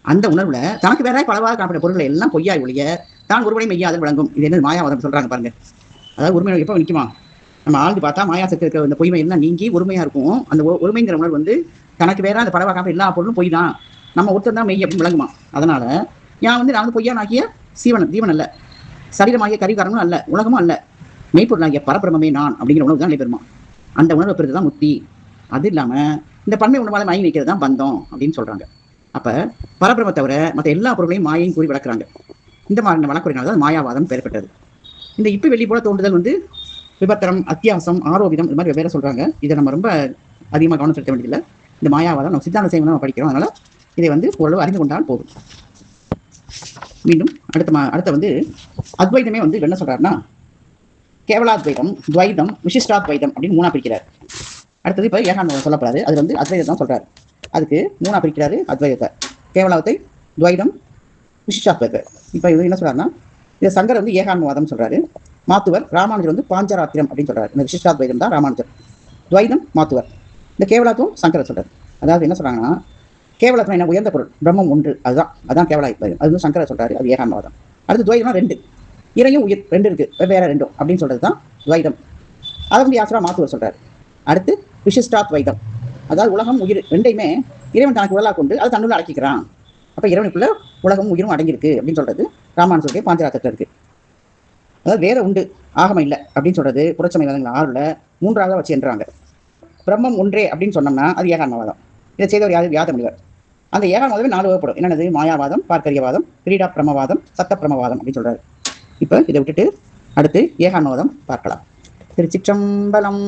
அந்த உணர்வுல தனக்கு வேற பலவாக காணப்பட்ட பொருட்களை எல்லாம் பொய்யாய் ஒழிய தான் ஒருவனை மெய்யாதல் விளங்கும். இது என்ன மாயாவாதம் சொல்றாங்க பாருங்க. அதாவது ஒருமை எப்போ நிற்குமா, நம்ம ஆழ்ந்து பார்த்தா மாயா சக்தி இருக்கிற இந்த பொய்மை எல்லாம் நீங்கி ஒருமையா இருக்கும். அந்த ஒருமைங்கிற உணர்வு வந்து தனக்கு வேற அந்த பலவாக காணப்பட்ட எல்லா பொருளும் பொய் தான், நம்ம ஒருத்தர் தான் மெய் அப்படின்னு விளங்குமா. அதனால நான் வந்து பொய்யானாகிய ஜீவன் அல்ல, சரீரமாகிய கரிகாரனும் அல்ல, உலகமும் அல்ல, மெய்ப்பொருளாகிய பரபிரமே நான் அப்படிங்கிற உணர்வு தான் நிலைபெறுமா. அந்த உணர்வு பெறுறது தான் முக்தி. அது இல்லாம இந்த பன்மை உணர்வால மயங்கி வைக்கிறது தான் பந்தம் அப்படின்னு சொல்றாங்க. அப்ப பரபிரம தவிர மற்ற எல்லா பொருளையும் மாயையும் கூறி வளர்க்குறாங்க. இந்த மாதிரி வழக்குறையினால தான் மாயாவாதம் பெறப்பட்டது. இந்த இப்ப வெள்ளி போல தோன்றுதல் வந்து விபத்திரம், அத்தியாசம், ஆரோபிதம் இது மாதிரி வெவ்வேறு சொல்றாங்க. இதை நம்ம ரொம்ப அதிகமாக கவனம் செலுத்த வேண்டியதில்லை. இந்த மாயாவாதம் நம்ம சித்தாந்த செய்வம் நம்ம படிக்கிறோம். அதனால இதை வந்து ஓரளவு அறிந்து கொண்டால் போதும். மீண்டும் அடுத்த வந்து அத்வைதமே வந்து என்ன சொல்றாருன்னா கேவலாத்வைதம், துவைதம், விசிஷ்டாத்வைதம் அப்படின்னு 3 பிரிக்கிறார். அடுத்தது இப்ப ஏகாந்தம் சொல்லப்படாது, அது வந்து அத்வைதம் தான் சொல்றாரு. அதுக்கு 3 பிரிக்கிறாரு அத்வைதத்தை, கேவலாத்தை, துவைதம், விசிஷ்டாத்வைதத்தை. இப்ப இது என்ன சொல்றாருன்னா இதை சங்கர் வந்து ஏகான்மவாதம் சொல்றாரு, மாத்துவர் ராமானுஜர் வந்து பாஞ்சராத்திரம் அப்படின்னு சொல்றாரு. இந்த விசிஷ்டாத்வைதம் தான் ராமானுஜர், துவைதம் மாத்துவர், இந்த கேவலாத்துவம் சங்கர் சொல்றாரு. அதாவது என்ன சொல்றாங்கன்னா கேவலத்துல என்ன உயர்ந்த பொருள் பிரம்மம் ஒன்று, அதான் கேவலாத்வைதம். அது வந்து சங்கர சொல்றாரு, அது ஏகான்மவாதம். அடுத்து துவைதம்னா 2 இறையும் உயிர் 2 இருக்கு, வெவ்வேறு 2 அப்படின்னு சொல்றது தான் துவைதம். அதை வந்து யாசரா மாத்துவர் சொல்றாரு. அடுத்து விசிஷ்டாத்வைதம், அதாவது உலகம் உயிர் 2யுமே இறைவன் தனக்கு உடலா கொண்டு அது தன்னுள்ள அடக்கிக்கிறான். அப்ப இறைவனுக்குள்ள உலகம் உயிரும் அடங்கியிருக்கு அப்படின்னு சொல்றது ராமானுஜருடைய பாஞ்சராத்திரத்துல இருக்கு. அதாவது வேற உண்டு ஆகம இல்லை அப்படின்னு சொல்றது புரட்சமை வேதங்கள் 6ல் 3ஆக வச்சு என்றாங்க. பிரம்மம் ஒன்றே அப்படின்னு சொன்னோம்னா அது ஏகான்மவாதம். இதை செய்தவர் யாரு, வியாத முனிவர். அந்த ஏகான்மவாதமே 4 வகைப்படும். என்னது, மாயாவாதம், பார்க்கரியவாதம், கிரீடா பிரமவாதம், சத்த பிரமவாதம் அப்படின்னு சொல்றாரு. இப்ப இதை விட்டுட்டு அடுத்து ஏகான்மவாதம் பார்க்கலாம். திருச்சிற்றம்பலம்.